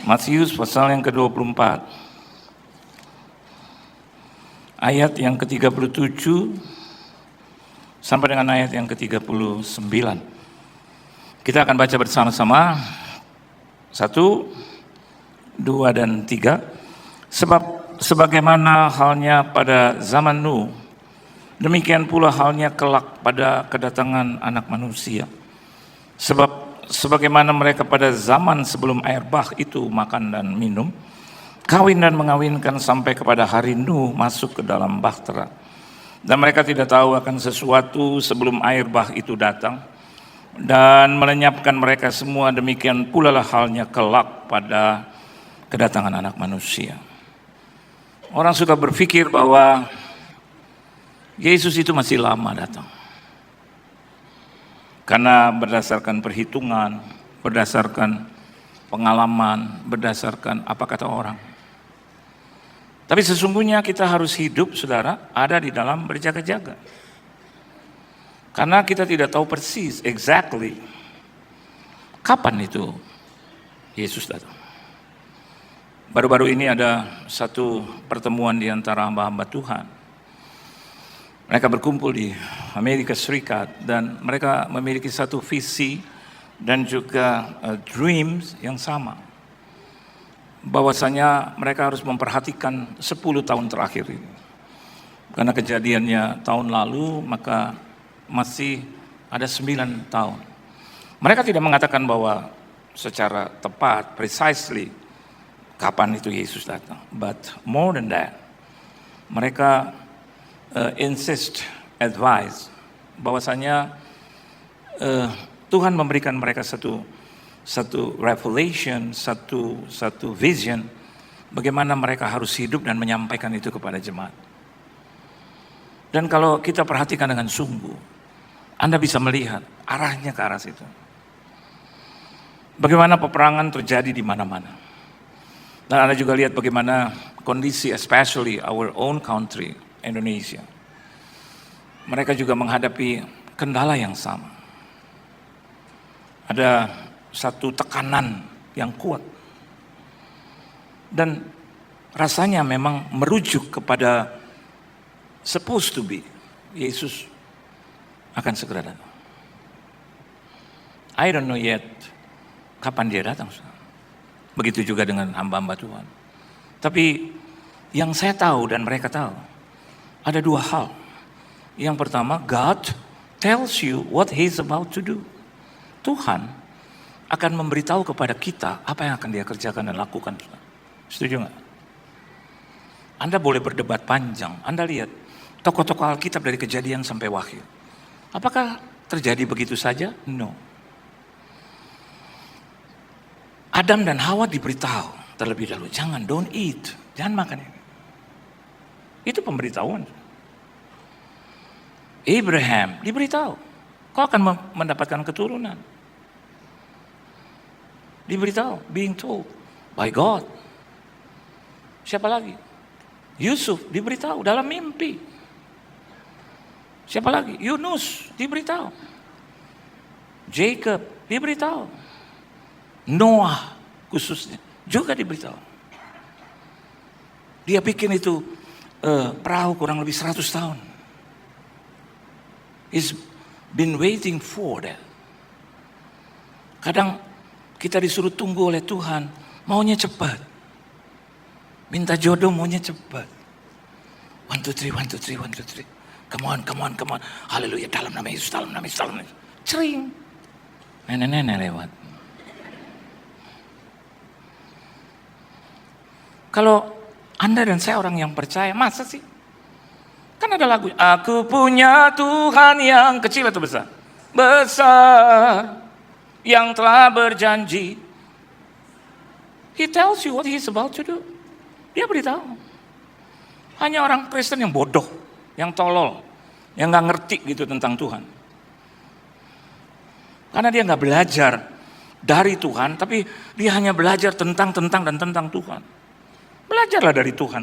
Matius pasal yang ke-24, ayat yang ke-37 sampai dengan ayat yang ke-39. Kita akan baca bersama-sama. 1, 2, dan 3. Sebab sebagaimana halnya pada zaman Nuh, demikian pula halnya kelak pada kedatangan Anak Manusia. Sebab sebagaimana mereka pada zaman sebelum air bah itu makan dan minum, kawin dan mengawinkan sampai kepada hari Nuh masuk ke dalam bahtera. Dan mereka tidak tahu akan sesuatu sebelum air bah itu datang dan melenyapkan mereka semua. Demikian pula lah halnya kelak pada kedatangan Anak Manusia. Orang suka berpikir bahwa Yesus itu masih lama datang. Karena berdasarkan perhitungan, berdasarkan pengalaman, berdasarkan apa kata orang. Tapi sesungguhnya kita harus hidup, saudara, ada di dalam berjaga-jaga. Karena kita tidak tahu persis, exactly, kapan itu Yesus datang. Baru-baru ini ada satu pertemuan di antara hamba-hamba Tuhan. Mereka berkumpul di Amerika Serikat dan mereka memiliki satu visi dan juga dreams yang sama. Bahwasanya mereka harus memperhatikan 10 tahun terakhir ini. Karena kejadiannya tahun lalu, maka masih ada 9 tahun. Mereka tidak mengatakan bahwa secara tepat, precisely, kapan itu Yesus datang. But more than that, mereka insist, advise, bahwasanya Tuhan memberikan mereka satu revelation, satu vision, bagaimana mereka harus hidup dan menyampaikan itu kepada jemaat. Dan kalau kita perhatikan dengan sungguh, Anda bisa melihat arahnya ke arah situ. Bagaimana peperangan terjadi di mana-mana. Dan Anda juga lihat bagaimana kondisi, especially our own country, Indonesia. Mereka juga menghadapi kendala yang sama. Ada satu tekanan yang kuat. Dan rasanya memang merujuk kepada supposed to be Yesus akan segera datang. I don't know yet kapan dia datang. Begitu juga dengan hamba-hamba Tuhan. Tapi yang saya tahu dan mereka tahu, ada 2 hal. Yang pertama, God tells you what He's about to do. Tuhan akan memberitahu kepada kita apa yang akan Dia kerjakan dan lakukan. Setuju nggak? Anda boleh berdebat panjang. Anda lihat tokoh-tokoh Alkitab dari Kejadian sampai Wahyu. Apakah terjadi begitu saja? No. Adam dan Hawa diberitahu terlebih dahulu, jangan, don't eat, jangan makan ini. Itu pemberitahuan. Abraham diberitahu, kau akan mendapatkan keturunan. Diberitahu, being told by God. Siapa lagi? Yusuf diberitahu dalam mimpi. Siapa lagi? Yunus diberitahu. Jacob diberitahu. Noah khususnya juga diberitahu. Dia bikin itu perahu kurang lebih 100 tahun. He's been waiting for that. Kadang kita disuruh tunggu oleh Tuhan, maunya cepat. Minta jodoh maunya cepat. 1, 2, 3, 1, 2, 3, 1, 2, 3. Come on. Haleluya, dalam nama Yesus, dalam nama Yesus, dalam nama Yesus. Cering. Nenek-nenek lewat. Kalau Anda dan saya orang yang percaya, masa sih? Kan ada lagu, aku punya Tuhan yang kecil atau besar? Besar, yang telah berjanji. He tells you what He's about to do. Dia beritahu. Hanya orang Kristen yang bodoh, yang tolol, yang gak ngerti gitu tentang Tuhan. Karena dia gak belajar dari Tuhan, tapi dia hanya belajar tentang Tuhan. Belajarlah dari Tuhan.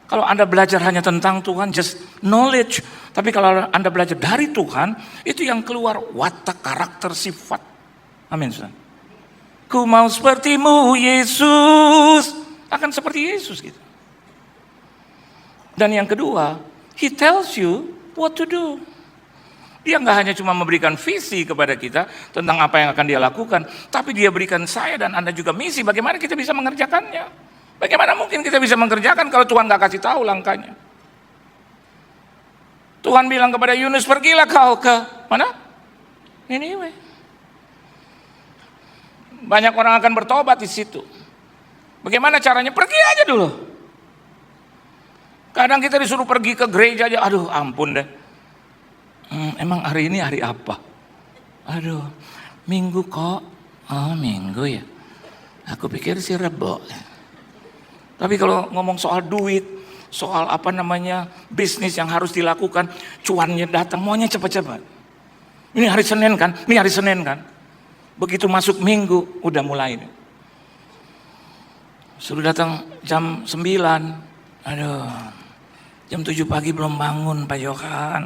Kalau Anda belajar hanya tentang Tuhan, just knowledge. Tapi kalau Anda belajar dari Tuhan, itu yang keluar watak, karakter, sifat. Amin. Ku mau sepertimu Yesus. Akan seperti Yesus gitu. Dan yang kedua, He tells you what to do. Dia nggak hanya cuma memberikan visi kepada kita tentang apa yang akan dia lakukan, tapi dia berikan saya dan Anda juga misi bagaimana kita bisa mengerjakannya. Bagaimana mungkin kita bisa mengerjakan kalau Tuhan nggak kasih tahu langkahnya. Tuhan bilang kepada Yunus, pergilah kau ke mana? Niniwe. Banyak orang akan bertobat di situ. Bagaimana caranya? Pergi aja dulu. Kadang kita disuruh pergi ke gereja aja, aduh ampun deh. Emang hari ini hari apa? Aduh, Minggu kok. Oh Minggu ya. Aku pikir sih Rebo. Tapi kalau ngomong soal duit, soal bisnis yang harus dilakukan, cuannya datang, maunya cepat-cepat. Ini hari Senin kan? Begitu masuk Minggu, udah mulai. Suruh datang jam 9. Aduh, jam 7 pagi belum bangun Pak Yohan.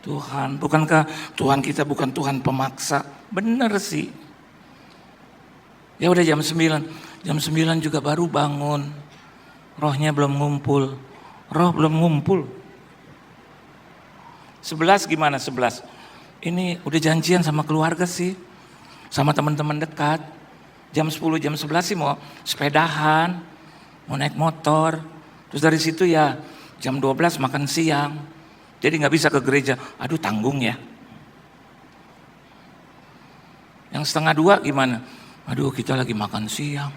Tuhan, bukankah Tuhan kita bukan Tuhan pemaksa? Bener sih. Ya udah jam 9 juga baru bangun. Rohnya belum ngumpul. Roh belum ngumpul. 11 gimana 11? Ini udah janjian sama keluarga sih. Sama teman-teman dekat. Jam 10, jam 11 sih mau sepedahan. Mau naik motor. Terus dari situ ya jam 12 makan siang. Jadi gak bisa ke gereja. Aduh tanggung ya. Yang setengah 2 gimana? Aduh kita lagi makan siang.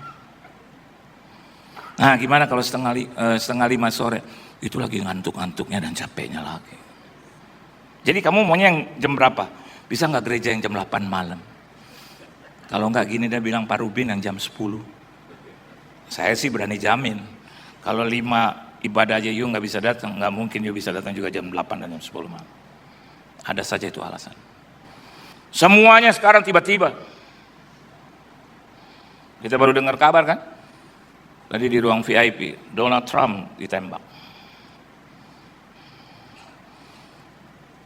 Nah gimana kalau setengah 5 sore? Itu lagi ngantuk-ngantuknya dan capeknya lagi. Jadi kamu maunya yang jam berapa? Bisa gak gereja yang jam 8 malam? Kalau gak gini dia bilang Pak Rubin yang jam 10. Saya sih berani jamin. Kalau 5 ibadah aja you gak bisa datang, gak mungkin you bisa datang juga jam 8 dan jam 10 malam. Ada saja itu alasan. Semuanya sekarang tiba-tiba. Kita baru dengar kabar kan? Tadi di ruang VIP, Donald Trump ditembak.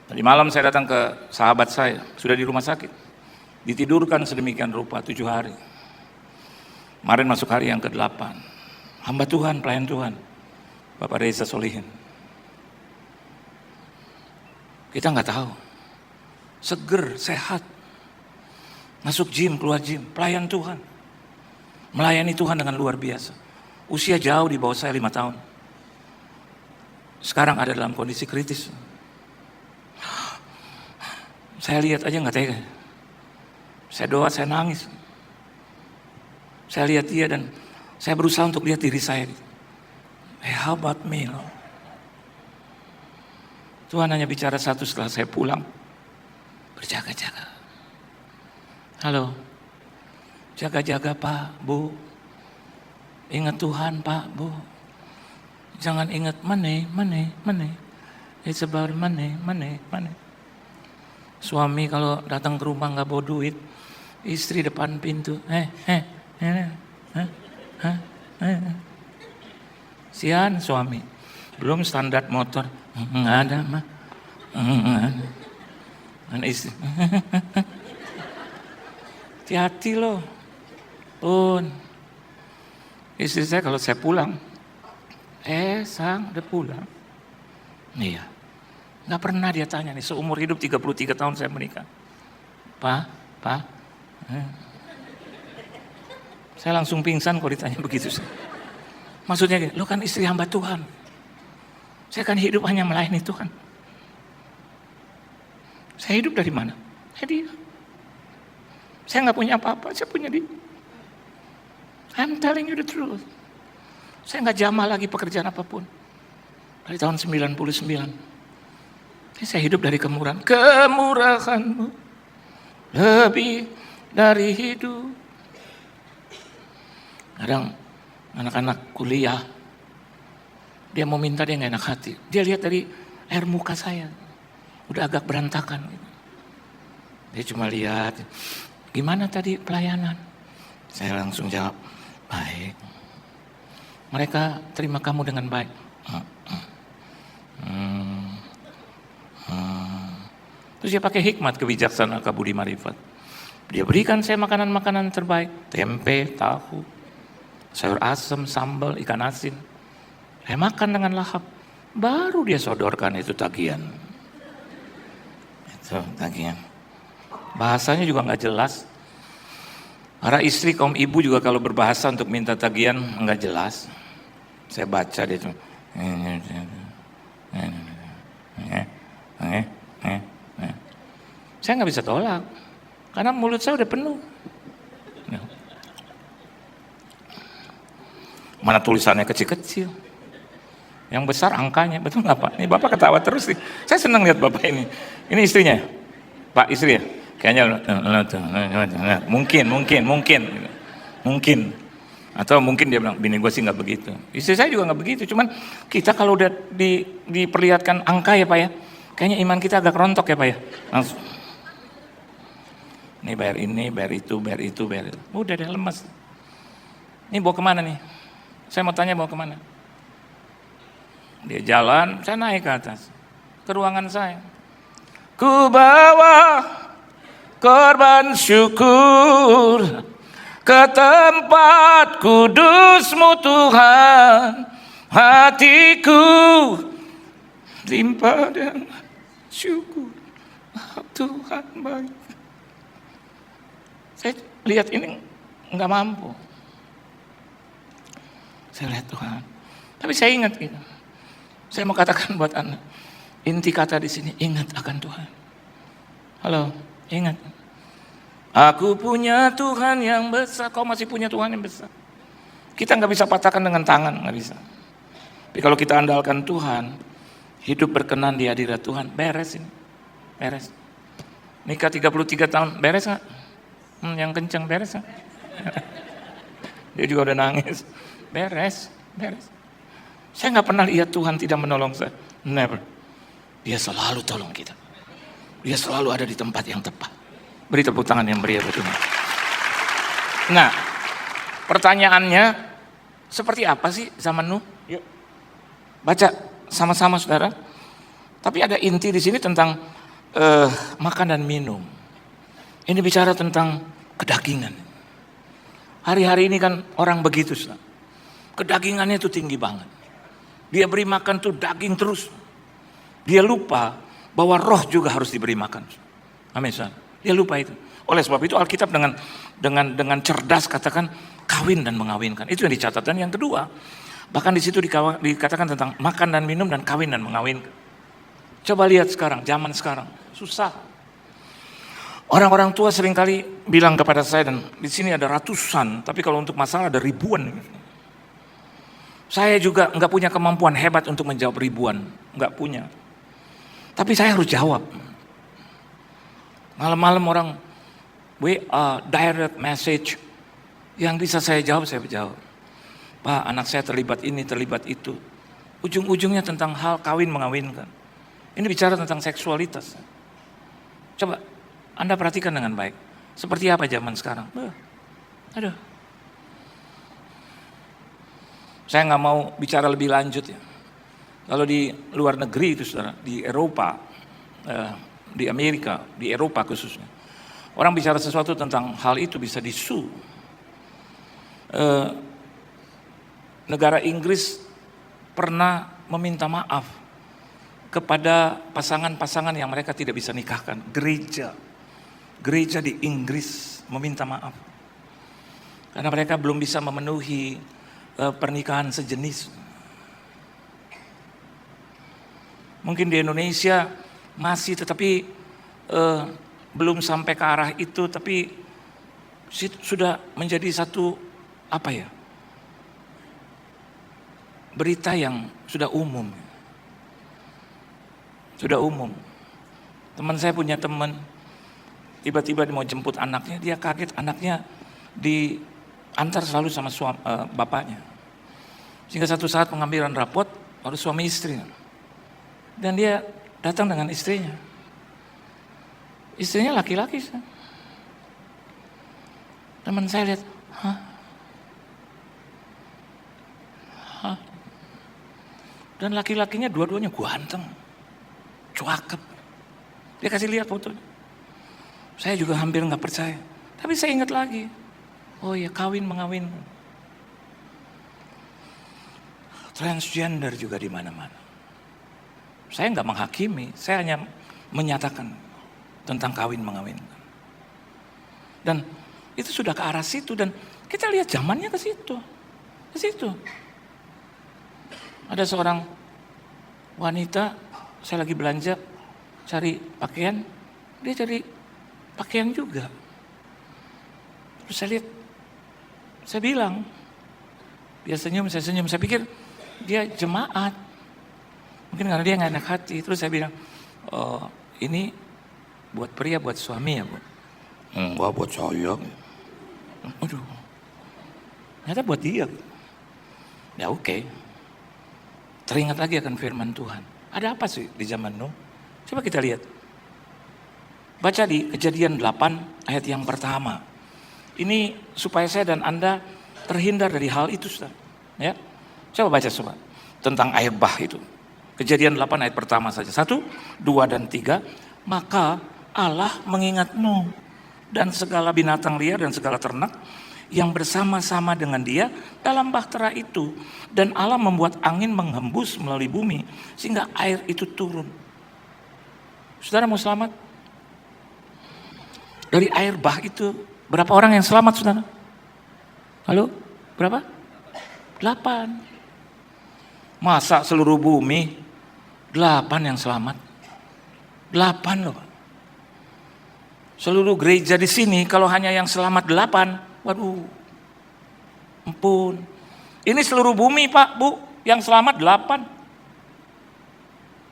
Tadi malam saya datang ke sahabat saya, sudah di rumah sakit. Ditidurkan sedemikian rupa 7 hari. Kemarin masuk hari yang ke-8. Hamba Tuhan, pelayan Tuhan. Bapak Reza Solihin. Kita nggak tahu. Seger, sehat. Masuk gym, keluar gym. Pelayan Tuhan. Melayani Tuhan dengan luar biasa. Usia jauh di bawah saya 5 tahun. Sekarang ada dalam kondisi kritis. Saya lihat aja nggak tega. Saya doa, saya nangis. Saya lihat dia dan saya berusaha untuk lihat diri saya. How about me? Tuhan hanya bicara satu setelah saya pulang. Berjaga-jaga. Halo. Jaga-jaga Pak, Bu. Ingat Tuhan Pak, Bu. Jangan ingat money. It's about money. Suami kalau datang ke rumah gak bawa duit. Istri depan pintu. Sian suami. Belum standar motor. Nggak ada mah. Dan istri. Hati-hati loh. Pun. Istri saya kalau saya pulang. Sang udah pulang. Iya. Nggak pernah dia tanya nih. Seumur hidup 33 tahun saya menikah. Pak. Saya langsung pingsan kalau ditanya begitu. Maksudnya, lo kan istri hamba Tuhan. Saya kan hidup hanya melayani Tuhan. Saya hidup dari mana? Dia. Saya nggak punya apa-apa, saya punya dia. I'm telling you the truth. Saya nggak jamah lagi pekerjaan apapun. Dari tahun 99. Saya hidup dari kemurahan. Kemurahanmu lebih dari hidup. Kadang anak-anak kuliah, dia mau minta, dia gak enak hati. Dia lihat dari air muka saya, udah agak berantakan. Dia cuma lihat, gimana tadi pelayanan? Saya langsung jawab, baik. Mereka terima kamu dengan baik. Terus dia pakai hikmat, kebijaksanaan, kabudi marifat. Dia berikan saya makanan-makanan terbaik, tempe, tahu, sayur asem, sambal, ikan asin. Saya makan dengan lahap. Baru dia sodorkan itu tagihan. Itu tagihan. Bahasanya juga nggak jelas. Para istri kaum ibu juga kalau berbahasa untuk minta tagihan nggak jelas. Saya baca dia itu. Saya nggak bisa tolak karena mulut saya udah penuh. Mana tulisannya kecil-kecil, yang besar angkanya, betul nggak Pak? Ini Bapak ketawa terus nih. Saya senang lihat Bapak ini. Ini istrinya, Pak, istri ya? Kayaknya mungkin. Atau mungkin dia bilang, bini gue sih nggak begitu. Istri saya juga nggak begitu. Cuman kita kalau udah diperlihatkan angka ya Pak ya, kayaknya iman kita agak rontok ya Pak ya. Langsung. Ini bayar ini, bayar itu. Udah deh lemas. Ini bawa kemana nih? Saya mau tanya bawa kemana? Dia jalan, saya naik ke atas. Ke ruangan saya. Ku bawa korban syukur ke tempat kudus-Mu Tuhan, hatiku limpah dengan syukur. Tuhan baik. Saya lihat ini nggak mampu. Saya lihat Tuhan. Tapi saya ingat gitu. Saya mau katakan buat Anda, inti kata di sini ingat akan Tuhan. Halo, ingat. Aku punya Tuhan yang besar, kau masih punya Tuhan yang besar. Kita nggak bisa patahkan dengan tangan, nggak bisa. Tapi kalau kita andalkan Tuhan, hidup berkenan di hadirat Tuhan, beres ini, beres. Nikah 33 tahun, beres nggak? Yang kencang beres nggak? Dia juga udah nangis, beres. Saya nggak pernah lihat Tuhan tidak menolong saya, never. Dia selalu tolong kita. Dia selalu ada di tempat yang tepat. Beri tepuk tangan yang meriah buat Tuhan. Nah, pertanyaannya seperti apa sih zaman Nuh? Yuk, baca sama-sama saudara. Tapi ada inti di sini tentang makan dan minum. Ini bicara tentang kedagingan. Hari-hari ini kan orang begitu, saudara. Kedagingannya itu tinggi banget. Dia beri makan tuh daging terus. Dia lupa bahwa roh juga harus diberi makan. Amin, saudara. Dia lupa itu. Oleh sebab itu Alkitab dengan cerdas katakan kawin dan mengawinkan. Itu yang dicatat. Dan yang kedua, bahkan di situ dikatakan tentang makan dan minum dan kawin dan mengawinkan. Coba lihat sekarang, zaman sekarang susah. Orang-orang tua seringkali bilang kepada saya, dan di sini ada ratusan, tapi kalau untuk masalah ada ribuan. Saya juga nggak punya kemampuan hebat untuk menjawab ribuan, nggak punya. Tapi saya harus jawab. Malam-malam orang WA, direct message, yang bisa saya jawab, saya jawab. Pak, anak saya terlibat ini, terlibat itu. Ujung-ujungnya tentang hal kawin mengawinkan. Ini bicara tentang seksualitas. Coba Anda perhatikan dengan baik. Seperti apa zaman sekarang? Aduh. Saya nggak mau bicara lebih lanjut ya. Kalau di luar negeri itu saudara, di Eropa, di Amerika, di Eropa khususnya, orang bicara sesuatu tentang hal itu bisa disu. Negara Inggris pernah meminta maaf kepada pasangan-pasangan yang mereka tidak bisa nikahkan. Gereja di Inggris meminta maaf karena mereka belum bisa memenuhi pernikahan sejenis. Mungkin di Indonesia masih, tetapi belum sampai ke arah itu, tapi sudah menjadi satu berita yang sudah umum. Sudah umum. Teman saya punya teman, tiba-tiba dia mau jemput anaknya, dia kaget anaknya diantar selalu sama bapaknya. Sehingga satu saat pengambilan rapot harus suami istri. Dan dia datang dengan istrinya. Istrinya laki-laki. Teman saya lihat, dan laki-lakinya dua-duanya ganteng, cakep. Dia kasih lihat fotonya. Saya juga hampir nggak percaya. Tapi saya ingat lagi, oh ya kawin mengawin. Transgender juga di mana-mana. Saya nggak menghakimi, saya hanya menyatakan tentang kawin mengawin. Dan itu sudah ke arah situ dan kita lihat zamannya ke situ. Ke situ. Ada seorang wanita, saya lagi belanja cari pakaian, dia cari pakaian juga. Terus saya lihat, saya bilang, dia senyum, saya pikir dia jemaat. Mungkin karena dia nggak enak hati. Terus saya bilang, oh, ini buat pria, buat suami ya Bu? Enggak, buat saya. Aduh, ternyata buat dia. Ya oke. Teringat lagi akan firman Tuhan. Ada apa sih di zaman Nuh? Coba kita lihat. Baca di Kejadian 8 ayat yang pertama. Ini supaya saya dan Anda terhindar dari hal itu, Saudara. Ya. Coba baca coba tentang air bah itu. Kejadian 8 ayat pertama saja. 1, 2, dan 3. Maka Allah mengingat Nuh dan segala binatang liar dan segala ternak yang bersama-sama dengan dia dalam bahtera itu. Dan Allah membuat angin menghembus melalui bumi sehingga air itu turun. Saudara mau selamat? Dari air bah itu berapa orang yang selamat, saudara? Halo? Berapa? 8. Masa seluruh bumi 8 yang selamat? 8 loh. Seluruh gereja di sini kalau hanya yang selamat 8, waduh, ampun. Ini seluruh bumi Pak, Bu, yang selamat 8.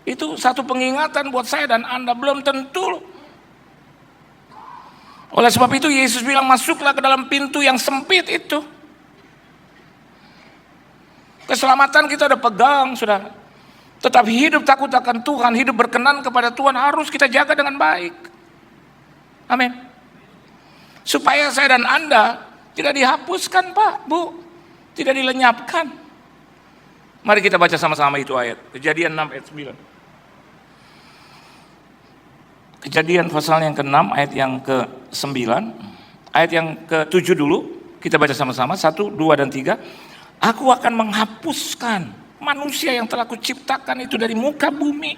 Itu satu pengingatan buat saya dan Anda, belum tentu loh. Oleh sebab itu Yesus bilang masuklah ke dalam pintu yang sempit itu. Keselamatan kita udah pegang, saudara. Tetapi hidup takut akan Tuhan, hidup berkenan kepada Tuhan harus kita jaga dengan baik. Amin. Supaya saya dan Anda tidak dihapuskan Pak, Bu. Tidak dilenyapkan. Mari kita baca sama-sama itu ayat. Kejadian 6 ayat 9. Kejadian pasal yang ke-6 ayat yang ke-9. Ayat yang ke-7 dulu. Kita baca sama-sama. 1, 2, dan 3. Aku akan menghapuskan manusia yang telah kuciptakan itu dari muka bumi.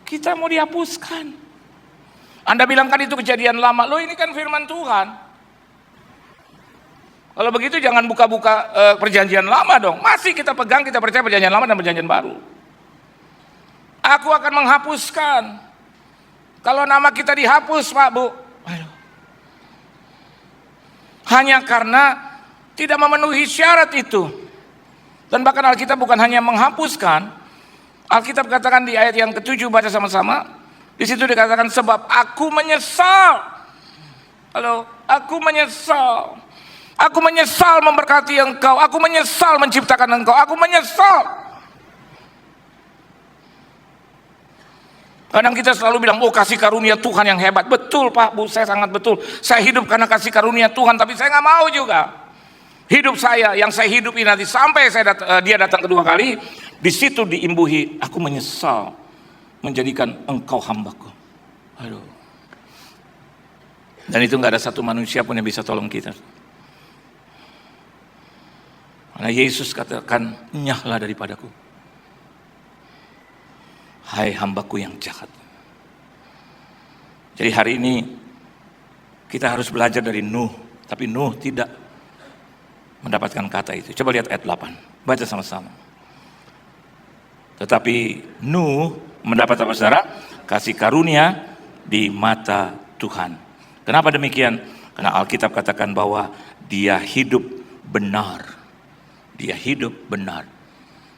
Kita mau dihapuskan. Anda bilang kan itu kejadian lama. Loh ini kan firman Tuhan. Kalau begitu jangan buka-buka perjanjian lama dong. Masih kita pegang, kita percaya perjanjian lama dan perjanjian baru. Aku akan menghapuskan. Kalau nama kita dihapus Pak Bu. Hanya karena tidak memenuhi syarat itu. Dan bahkan Alkitab bukan hanya menghapuskan. Alkitab katakan di ayat yang ke-7, baca sama-sama. Di situ dikatakan sebab aku menyesal. Halo, aku menyesal. Aku menyesal memberkati engkau. Aku menyesal menciptakan engkau. Aku menyesal. Kadang kita selalu bilang, oh kasih karunia Tuhan yang hebat. Betul Pak Bu, saya sangat betul. Saya hidup karena kasih karunia Tuhan, tapi saya nggak mau juga. Hidup saya, yang saya hidupi nanti sampai dia datang kedua kali, di situ diimbuhi, aku menyesal menjadikan engkau hambaku. Aduh. Dan itu nggak ada satu manusia pun yang bisa tolong kita. Karena Yesus katakan, nyahlah daripadaku. Hai hambaku yang jahat. Jadi hari ini kita harus belajar dari Nuh, tapi Nuh tidak mendapatkan kata itu. Coba lihat ayat 8. Baca sama-sama. Tetapi Nuh mendapat apa saudara? Kasih karunia di mata Tuhan. Kenapa demikian? Karena Alkitab katakan bahwa dia hidup benar. Dia hidup benar.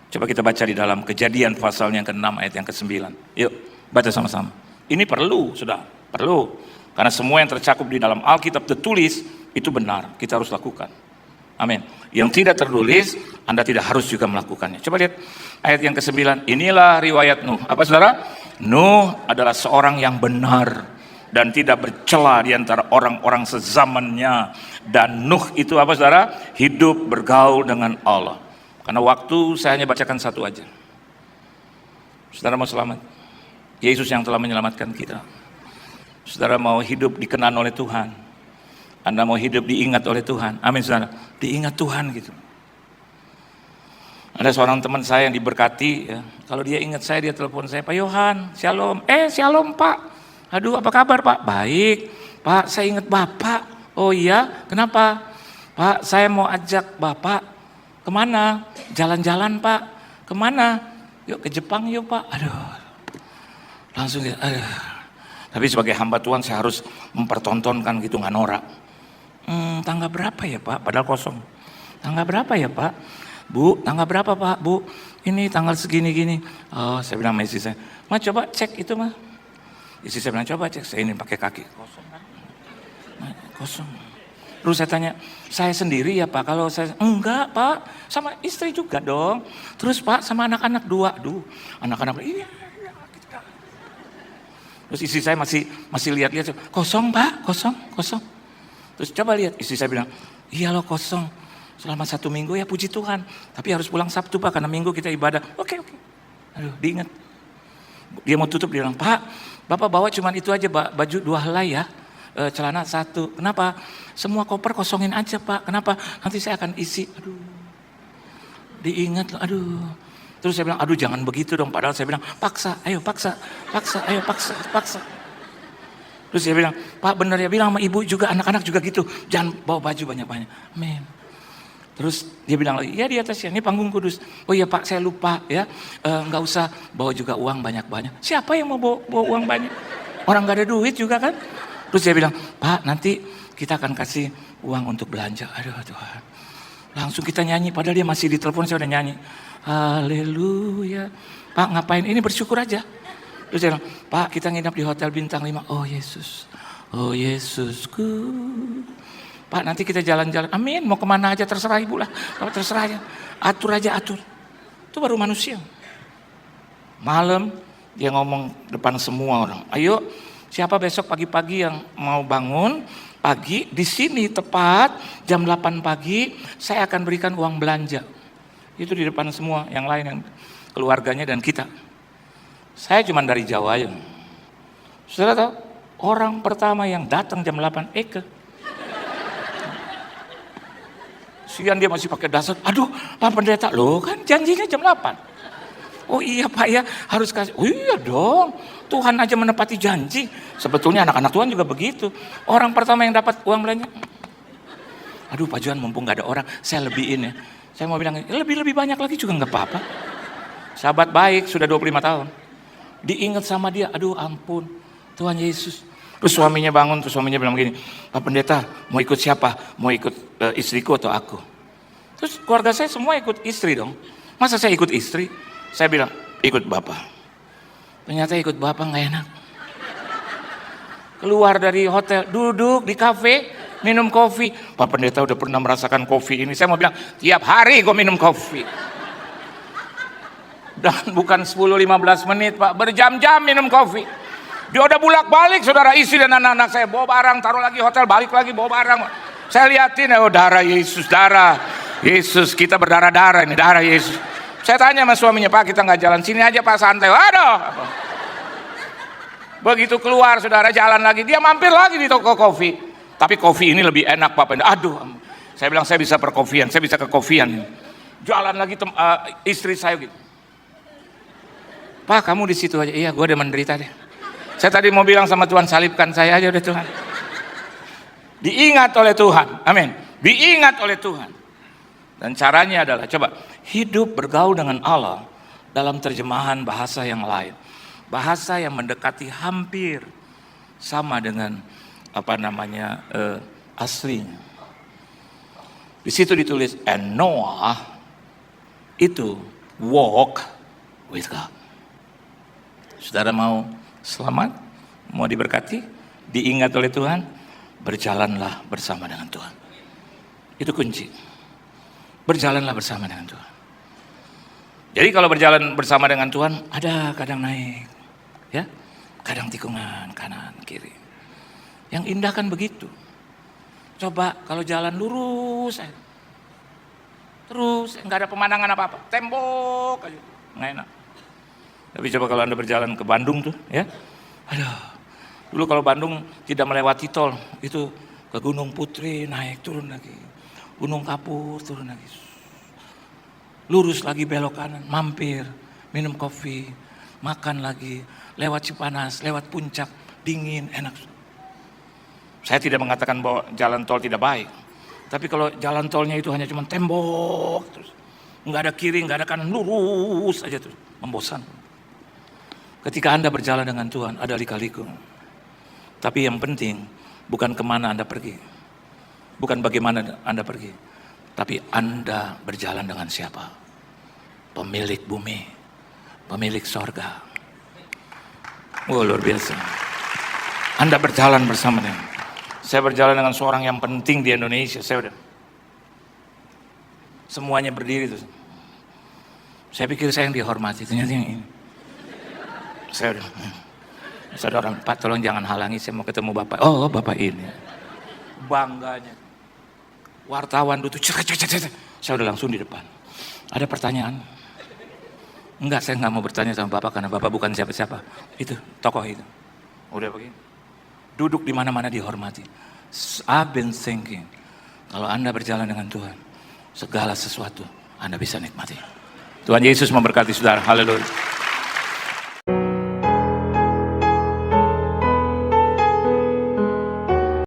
Coba kita baca di dalam Kejadian pasal yang ke-6 ayat yang ke-9. Yuk, baca sama-sama. Ini perlu, sudah. Perlu. Karena semua yang tercakup di dalam Alkitab tertulis, itu benar. Kita harus lakukan. Amin. Yang tidak tertulis, Anda tidak harus juga melakukannya. Coba lihat ayat yang ke-9. Inilah riwayat Nuh. Apa saudara? Nuh adalah seorang yang benar dan tidak bercela di antara orang-orang sezamannya. Dan Nuh itu apa saudara? Hidup bergaul dengan Allah. Karena waktu saya hanya bacakan satu aja. Saudara mau selamat? Yesus yang telah menyelamatkan kita. Saudara mau hidup dikenan oleh Tuhan. Anda mau hidup diingat oleh Tuhan. Amin saudara. Diingat Tuhan gitu. Ada seorang teman saya yang diberkati, ya. Kalau dia ingat saya, dia telepon saya, Pak Yohan, shalom. Shalom Pak. Aduh, apa kabar Pak? Baik. Pak, saya ingat Bapak. Oh iya, kenapa? Pak, saya mau ajak Bapak kemana? Jalan-jalan Pak. Kemana? Yuk ke Jepang yuk Pak. Aduh, langsung gitu. Aduh. Tapi sebagai hamba Tuhan saya harus mempertontonkan gitu, nggak norak. Tanggal berapa ya Pak? Padahal kosong. Tanggal berapa ya Pak? Bu, tanggal berapa Pak? Bu, ini tanggal segini-gini. Oh, saya bilang sama istri saya, Ma coba cek itu mah. Istri saya bilang coba cek, saya ini pakai kaki. Kosong kan? Nah, kosong. Terus saya tanya, saya sendiri ya Pak? Kalau saya, enggak Pak, sama istri juga dong. Terus Pak, sama anak-anak 2. Aduh, anak-anak, iya. Terus istri saya masih lihat-lihat, kosong Pak, kosong. Terus coba lihat, istri saya bilang, iya loh kosong. Selama 1 minggu ya puji Tuhan. Tapi harus pulang Sabtu Pak, karena Minggu kita ibadah. Oke. Aduh, diingat. Dia mau tutup, dia bilang, Pak, Bapak bawa cuma itu aja, baju 2 helai ya. Celana 1. Kenapa? Semua koper kosongin aja Pak. Kenapa? Nanti saya akan isi. Aduh. Diingat loh, aduh. Terus saya bilang, aduh jangan begitu dong. Padahal saya bilang, paksa. Terus dia bilang, Pak bener ya, bilang sama ibu juga, anak-anak juga gitu. Jangan bawa baju banyak-banyak. Amin. Terus dia bilang lagi, ya di atasnya, ini panggung kudus. Oh iya Pak, saya lupa ya, nggak usah bawa juga uang banyak-banyak. Siapa yang mau bawa uang banyak? Orang nggak ada duit juga kan? Terus dia bilang, Pak nanti kita akan kasih uang untuk belanja. Aduh Tuhan. Langsung kita nyanyi, padahal dia masih di telepon, saya udah nyanyi. Haleluya. Pak ngapain? Ini bersyukur aja. Terus dia bilang, Pak kita nginap di hotel bintang 5. Oh Yesusku. Pak nanti kita jalan-jalan, amin, mau kemana aja terserah ibu lah, terserah aja, atur. Itu baru manusia. Malam dia ngomong depan semua orang, ayo siapa besok pagi-pagi yang mau bangun pagi di sini tepat jam 8 pagi saya akan berikan uang belanja. Itu di depan semua yang lain, yang keluarganya dan kita. Saya cuma dari Jawa ya. Saudara tahu orang pertama yang datang jam 8 Eke. Sian dia masih pakai dasar, aduh Pak Pendeta, loh kan janjinya jam 8. Oh iya Pak ya, harus kasih. Oh iya dong, Tuhan aja menepati janji. Sebetulnya anak-anak Tuhan juga begitu. Orang pertama yang dapat uang belanja. Aduh Pak Johan, mumpung gak ada orang, saya lebihin ya. Saya mau bilang, lebih banyak lagi juga gak apa-apa. Sahabat baik, sudah 25 tahun. Diingat sama dia, aduh ampun, Tuhan Yesus. Terus suaminya bangun, terus suaminya bilang begini, Pak Pendeta mau ikut siapa? Mau ikut istriku atau aku? Terus keluarga saya semua ikut istri dong. Masa saya ikut istri? Saya bilang, ikut Bapak. Ternyata ikut Bapak gak enak. Keluar dari hotel, duduk di kafe, minum kopi. Pak Pendeta udah pernah merasakan kopi ini. Saya mau bilang, tiap hari gue minum kopi. Dan bukan 10-15 menit Pak, berjam-jam minum kopi. Dia udah bulak-balik, saudara, istri dan anak-anak saya bawa barang, taruh lagi hotel, balik lagi bawa barang. Saya liatin, oh darah Yesus, darah Yesus, kita berdarah-darah ini, darah Yesus. Saya tanya sama suaminya, Pak kita nggak jalan sini aja Pak, santai. Aduh. Begitu keluar saudara, jalan lagi, dia mampir lagi di toko kopi. Tapi kopi ini lebih enak Pak. Aduh, saya bilang saya bisa perkopian, saya bisa ke kopian. Jalan lagi istri saya gitu. Pak kamu di situ aja, iya gue udah menderita deh. Saya tadi mau bilang sama Tuhan, salibkan saya aja udah Tuhan. Diingat oleh Tuhan, amin. Diingat oleh Tuhan. Dan caranya adalah, coba, hidup bergaul dengan Allah dalam terjemahan bahasa yang lain. Bahasa yang mendekati hampir sama dengan aslinya. Di situ ditulis, and Noah itu walk with God. Saudara mau selamat, mau diberkati, diingat oleh Tuhan, berjalanlah bersama dengan Tuhan. Itu kunci. Berjalanlah bersama dengan Tuhan. Jadi kalau berjalan bersama dengan Tuhan, ada kadang naik, ya, kadang tikungan kanan kiri. Yang indah kan begitu. Coba kalau jalan lurus, terus nggak ada pemandangan apa-apa, tembok aja, nggak enak. Tapi coba kalau Anda berjalan ke Bandung tuh, ya, aduh, dulu kalau Bandung tidak melewati tol, itu Ke Gunung Putri naik turun lagi. Gunung Kapur turun lagi. Lurus lagi belok kanan, mampir, minum kopi, makan lagi, lewat Cipanas, lewat Puncak, dingin, enak. Saya tidak mengatakan bahwa jalan tol tidak baik. Tapi kalau jalan tolnya itu hanya cuma tembok terus, nggak ada kiri, nggak ada kanan, lurus aja terus, membosankan. Ketika Anda berjalan dengan Tuhan, ada lika-liku. Tapi yang penting, bukan kemana Anda pergi. Bukan bagaimana Anda pergi. Tapi Anda berjalan dengan siapa? Pemilik bumi. Pemilik sorga. Oh, luar biasa. Anda berjalan bersama dia. Saya berjalan dengan seorang yang penting di Indonesia. Semuanya berdiri tuh. Saya pikir saya yang dihormati, ternyata yang ini. Saya orang, Pak tolong jangan halangi, saya mau ketemu Bapak. Oh, Bapak ini. Bangganya. Wartawan duduk, saya udah langsung di depan. Ada pertanyaan? Enggak, saya nggak mau bertanya sama Bapak karena Bapak bukan siapa-siapa. Itu, tokoh itu. Udah begini. Duduk di mana-mana dihormati. I've been thinking, kalau Anda berjalan dengan Tuhan, segala sesuatu Anda bisa nikmati. Tuhan Yesus memberkati saudara. Haleluya.